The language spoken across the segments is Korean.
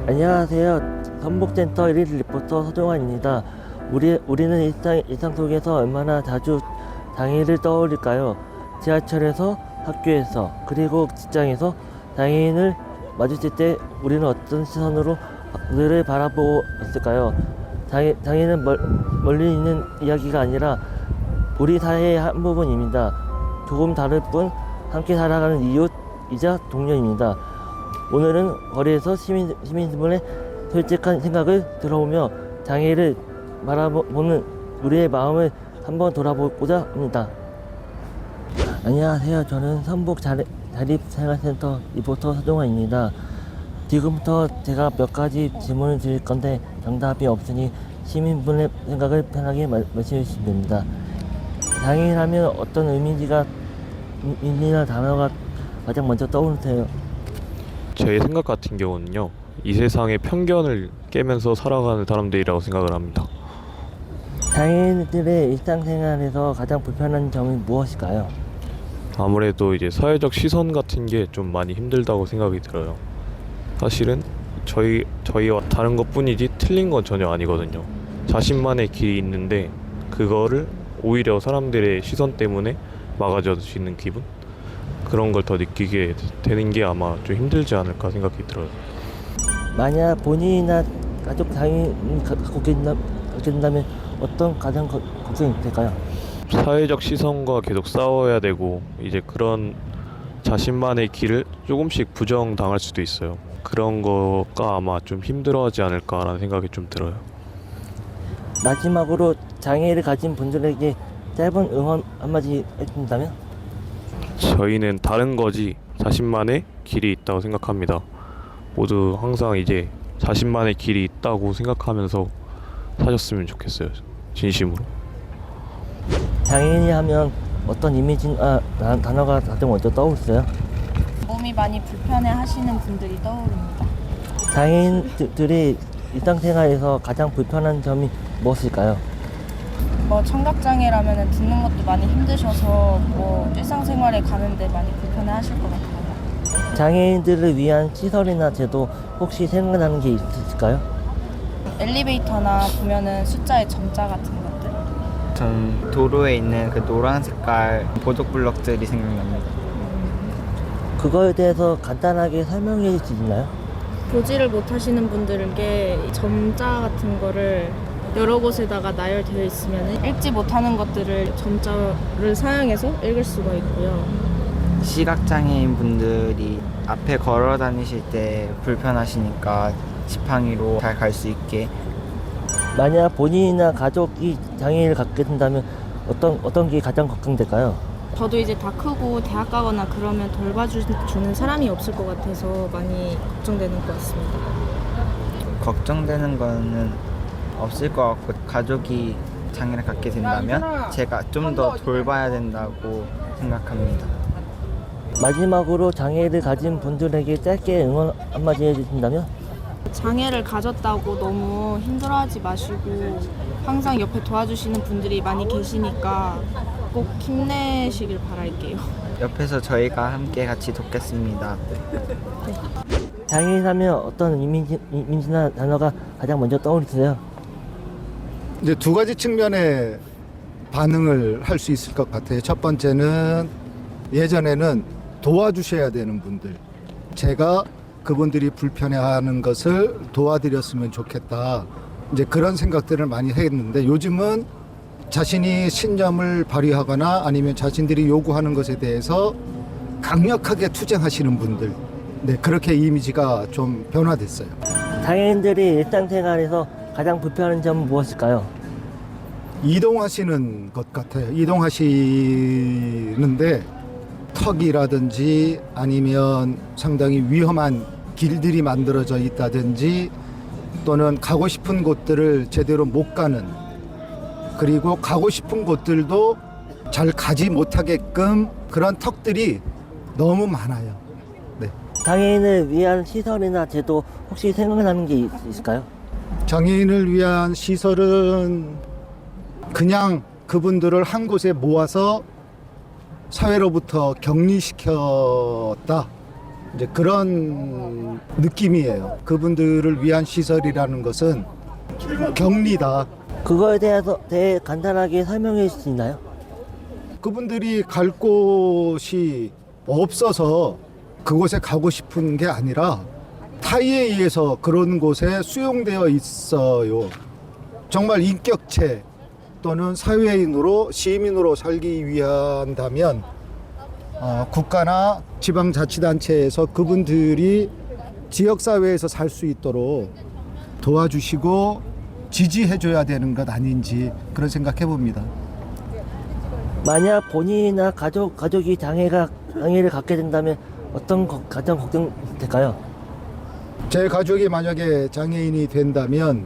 안녕하세요. 전북센터 1일 리포터 서종환입니다. 우리는 일상 속에서 얼마나 자주 장애인을 떠올릴까요? 지하철에서, 학교에서, 그리고 직장에서 장애인을 마주칠 때 우리는 어떤 시선으로 그들을 바라보고 있을까요? 장애인은 멀리 있는 이야기가 아니라 우리 사회의 한 부분입니다. 조금 다를 뿐 함께 살아가는 이웃이자 동료입니다. 오늘은 거리에서 시민분의 솔직한 생각을 들어보며 장애를 바라보는 우리의 마음을 한번 돌아보고자 합니다. 안녕하세요. 저는 성북 자립생활센터 리포터 서종환입니다. 지금부터 제가 몇 가지 질문을 드릴 건데 정답이 없으니 시민분의 생각을 편하게 말씀해 주시면 됩니다. 장애인하면 어떤 의미나 단어가 가장 먼저 떠오르세요? 제 생각 같은 경우는요, 이 세상의 편견을 깨면서 살아가는 사람들이라고 생각을 합니다. 장애인들의 일상생활에서 가장 불편한 점이 무엇일까요? 아무래도 이제 사회적 시선 같은 게 좀 많이 힘들다고 생각이 들어요. 사실은 저희와 다른 것 뿐이지 틀린 건 전혀 아니거든요. 자신만의 길이 있는데 그거를 오히려 사람들의 시선 때문에 막아줄 수 있는 기분? 그런 걸 더 느끼게 되는 게 아마 좀 힘들지 않을까 생각이 들어요. 만약 본인이나 가족 장애인이 갖고 계신다면 어떤 가장 걱정이 될까요? 사회적 시선과 계속 싸워야 되고 이제 그런 자신만의 길을 조금씩 부정당할 수도 있어요. 그런 거가 아마 좀 힘들어하지 않을까라는 생각이 좀 들어요. 마지막으로 장애를 가진 분들에게 짧은 응원 한마디 해준다면? 저희는 다른 거지 자신만의 길이 있다고 생각합니다. 모두 항상 이제 자신만의 길이 있다고 생각하면서 사셨으면 좋겠어요. 진심으로. 장애인이 하면 어떤 이미지나 단어가 가장 먼저 떠오르세요? 몸이 많이 불편해 하시는 분들이 떠오릅니다. 장애인들이 일상생활에서 가장 불편한 점이 무엇일까요? 청각장애라면 듣는 것도 많이 힘드셔서 일상생활에 가는데 많이 불편해 하실 것 같아요. 장애인들을 위한 시설이나 제도 혹시 생각나는 게 있으실까요? 엘리베이터나 보면은 숫자의 점자 같은 것들. 전 도로에 있는 그 노란 색깔 보도블럭들이 생각납니다. 그거에 대해서 간단하게 설명해 주시나요? 보지를 못하시는 분들에게 점자 같은 거를 여러 곳에다가 나열되어 있으면 읽지 못하는 것들을 점자를 사용해서 읽을 수가 있고요. 시각장애인 분들이 앞에 걸어 다니실 때 불편하시니까 지팡이로 잘 갈 수 있게. 만약 본인이나 가족이 장애를 갖게 된다면 어떤 게 가장 걱정될까요? 저도 이제 다 크고 대학 가거나 그러면 돌봐주는 사람이 없을 것 같아서 많이 걱정되는 것 같습니다. 걱정되는 거는 없을 것 같고, 가족이 장애를 갖게 된다면 제가 좀 더 돌봐야 된다고 생각합니다. 마지막으로 장애를 가진 분들에게 짧게 응원 한마디 해주신다면? 장애를 가졌다고 너무 힘들어하지 마시고 항상 옆에 도와주시는 분들이 많이 계시니까 꼭 힘내시길 바랄게요. 옆에서 저희가 함께 같이 돕겠습니다. 장애인 하면 어떤 이미지나 단어가 가장 먼저 떠오르세요? 이제 두 가지 측면의 반응을 할 수 있을 것 같아요. 첫 번째는 예전에는 도와주셔야 되는 분들, 제가 그분들이 불편해하는 것을 도와드렸으면 좋겠다, 이제 그런 생각들을 많이 했는데, 요즘은 자신이 신념을 발휘하거나 아니면 자신들이 요구하는 것에 대해서 강력하게 투쟁하시는 분들, 네, 그렇게 이미지가 좀 변화됐어요. 장애인들이 일상생활에서 가장 불편한 점은 무엇일까요? 이동하시는 것 같아요. 이동하시는데 턱이라든지 아니면 상당히 위험한 길들이 만들어져 있다든지, 또는 가고 싶은 곳들을 제대로 못 가는, 그리고 가고 싶은 곳들도 잘 가지 못하게끔 그런 턱들이 너무 많아요. 네. 장애인을 위한 시설이나 제도 혹시 생각나는 게 있을까요? 장애인을 위한 시설은 그냥 그분들을 한 곳에 모아서 사회로부터 격리시켰다, 이제 그런 느낌이에요. 그분들을 위한 시설이라는 것은 격리다. 그거에 대해 간단하게 설명해 주실 수 있나요? 그분들이 갈 곳이 없어서 그곳에 가고 싶은 게 아니라 타의에 의해서 그런 곳에 수용되어 있어요. 정말 인격체 또는 사회인으로 시민으로 살기 위한다면 국가나 지방자치단체에서 그분들이 지역사회에서 살 수 있도록 도와주시고 지지해줘야 되는 것 아닌지 그런 생각해 봅니다. 만약 본인이나 가족이 장애를 갖게 된다면 어떤 가장 걱정될까요? 제 가족이 만약에 장애인이 된다면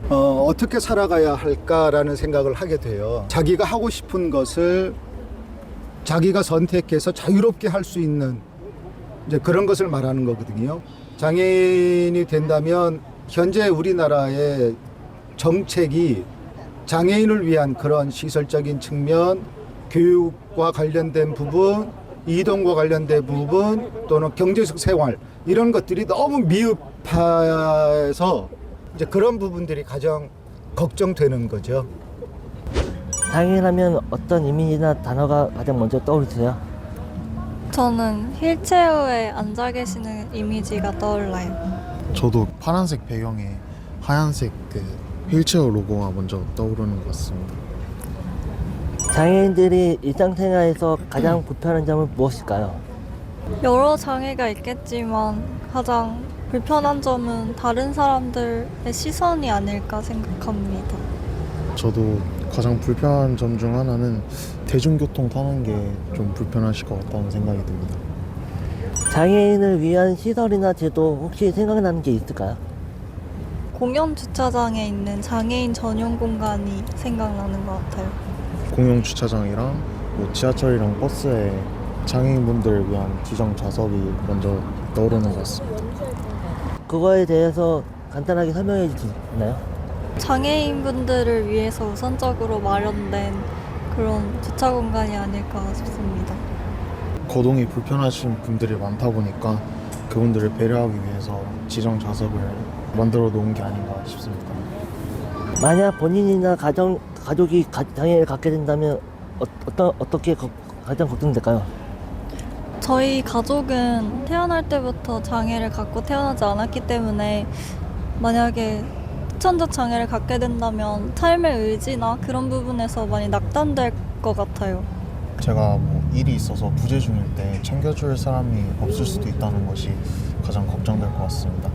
어떻게 살아가야 할까라는 생각을 하게 돼요. 자기가 하고 싶은 것을 자기가 선택해서 자유롭게 할 수 있는 이제 그런 것을 말하는 거거든요. 장애인이 된다면 현재 우리나라의 정책이 장애인을 위한 그런 시설적인 측면, 교육과 관련된 부분, 이동과 관련된 부분 또는 경제적 생활 이런 것들이 너무 미흡해서 이제 그런 부분들이 가장 걱정되는 거죠. 장애인하면 어떤 이미지나 단어가 가장 먼저 떠오르세요? 저는 휠체어에 앉아 계시는 이미지가 떠올라요. 저도 파란색 배경에 하얀색 그 휠체어 로고가 먼저 떠오르는 것 같습니다. 장애인들이 일상생활에서 가장 불편한 점은 무엇일까요? 여러 장애가 있겠지만 가장 불편한 점은 다른 사람들의 시선이 아닐까 생각합니다. 저도 가장 불편한 점 중 하나는 대중교통 타는 게 좀 불편하실 것 같다는 생각이 듭니다. 장애인을 위한 시설이나 제도 혹시 생각나는 게 있을까요? 공영 주차장에 있는 장애인 전용 공간이 생각나는 것 같아요. 공용 주차장이랑 뭐 지하철이랑 버스에 장애인분들을 위한 지정 좌석이 먼저 떠오르는 것 같습니다. 그거에 대해서 간단하게 설명해 주실 수 있나요? 장애인분들을 위해서 우선적으로 마련된 그런 주차 공간이 아닐까 싶습니다. 거동이 불편하신 분들이 많다 보니까 그분들을 배려하기 위해서 지정 좌석을 만들어 놓은 게 아닌가 싶습니다. 만약 본인이나 가족이 장애를 갖게 된다면 어떻게 가장 걱정될까요? 저희 가족은 태어날 때부터 장애를 갖고 태어나지 않았기 때문에 만약에 후천적 장애를 갖게 된다면 삶의 의지나 그런 부분에서 많이 낙담될 것 같아요. 제가 뭐 일이 있어서 부재 중일 때 챙겨줄 사람이 없을 수도 있다는 것이 가장 걱정될 것 같습니다.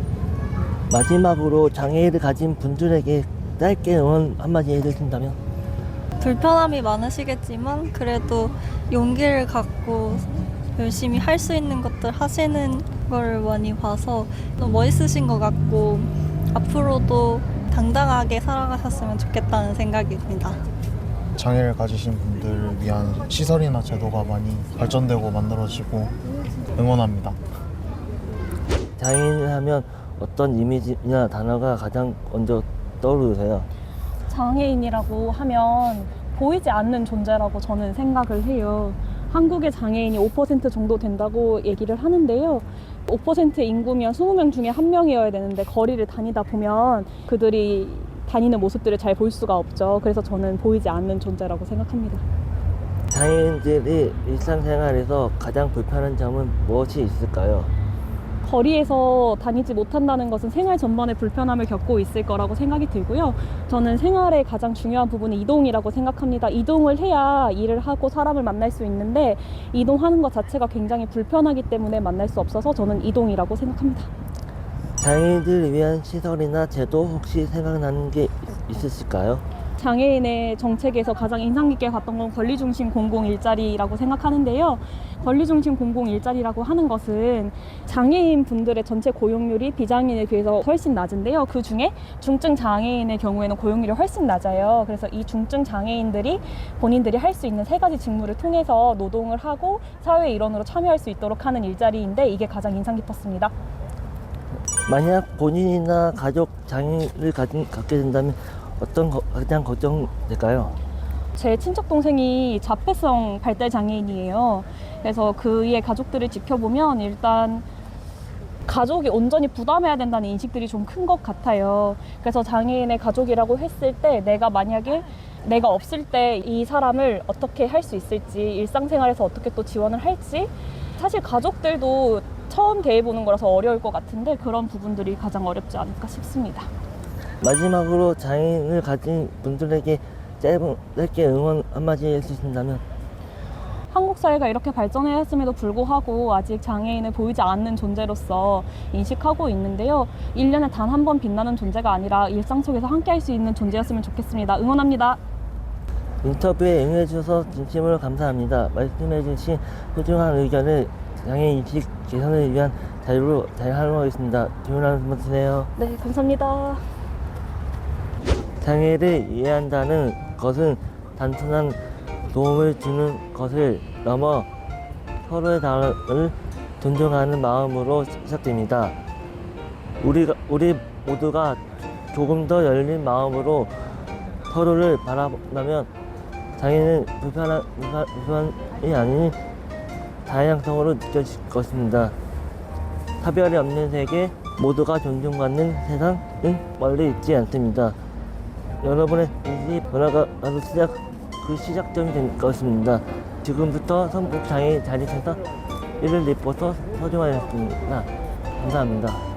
마지막으로 장애를 가진 분들에게 짧게 응원 한마디 해주신다면? 불편함이 많으시겠지만 그래도 용기를 갖고 열심히 할 수 있는 것들 하시는 걸 많이 봐서 또 멋있으신 것 같고 앞으로도 당당하게 살아가셨으면 좋겠다는 생각이 듭니다. 장애를 가지신 분들을 위한 시설이나 제도가 많이 발전되고 만들어지고 응원합니다. 장애인을 하면 어떤 이미지나 단어가 가장 먼저 떠오르세요? 장애인이라고 하면 보이지 않는 존재라고 저는 생각을 해요. 한국의 장애인이 5% 정도 된다고 얘기를 하는데요. 5% 인구면 20명 중에 1명이어야 되는데 거리를 다니다 보면 그들이 다니는 모습들을 잘 볼 수가 없죠. 그래서 저는 보이지 않는 존재라고 생각합니다. 장애인들이 일상생활에서 가장 불편한 점은 무엇이 있을까요? 거리에서 다니지 못한다는 것은 생활 전반에 불편함을 겪고 있을 거라고 생각이 들고요. 저는 생활의 가장 중요한 부분이 이동이라고 생각합니다. 이동을 해야 일을 하고 사람을 만날 수 있는데 이동하는 것 자체가 굉장히 불편하기 때문에 만날 수 없어서 저는 이동이라고 생각합니다. 장애인들을 위한 시설이나 제도 혹시 생각나는 게 있으실까요? 장애인의 정책에서 가장 인상 깊게 봤던 건 권리중심 공공 일자리라고 생각하는데요. 권리중심 공공 일자리라고 하는 것은 장애인 분들의 전체 고용률이 비장애인에 비해서 훨씬 낮은데요. 그 중에 중증 장애인의 경우에는 고용률이 훨씬 낮아요. 그래서 이 중증 장애인들이 본인들이 할 수 있는 3가지 직무를 통해서 노동을 하고 사회 일원으로 참여할 수 있도록 하는 일자리인데 이게 가장 인상 깊었습니다. 만약 본인이나 가족 장애를 갖게 된다면 어떤 가장 걱정될까요? 제 친척 동생이 자폐성 발달 장애인이에요. 그래서 그의 가족들을 지켜보면 일단 가족이 온전히 부담해야 된다는 인식들이 좀 큰 것 같아요. 그래서 장애인의 가족이라고 했을 때 내가 만약에 내가 없을 때 이 사람을 어떻게 할 수 있을지, 일상생활에서 어떻게 또 지원을 할지, 사실 가족들도 처음 대해보는 거라서 어려울 것 같은데 그런 부분들이 가장 어렵지 않을까 싶습니다. 마지막으로 장애인을 가진 분들에게 짧게 응원 한마디 해주신다면? 한국 사회가 이렇게 발전했음에도 불구하고 아직 장애인을 보이지 않는 존재로서 인식하고 있는데요. 1년에 단 한 번 빛나는 존재가 아니라 일상 속에서 함께 할 수 있는 존재였으면 좋겠습니다. 응원합니다. 인터뷰에 응해주셔서 진심으로 감사합니다. 말씀해주신 소중한 의견을 장애인 인식 개선을 위한 자료로 잘 활용하겠습니다. 좋은 하루 보내세요. 네, 감사합니다. 장애를 이해한다는 것은 단순한 도움을 주는 것을 넘어 서로의 다름을 존중하는 마음으로 시작됩니다. 우리 모두가 조금 더 열린 마음으로 서로를 바라보면 장애는 불편이 아닌 다양성으로 느껴질 것입니다. 차별이 없는 세계, 모두가 존중받는 세상은 멀리 있지 않습니다. 여러분의 인식 변화가 나도 시작점이 될 것입니다. 지금부터 성북장애인 자립센터 1을 내포서 소중하였습니다. 감사합니다.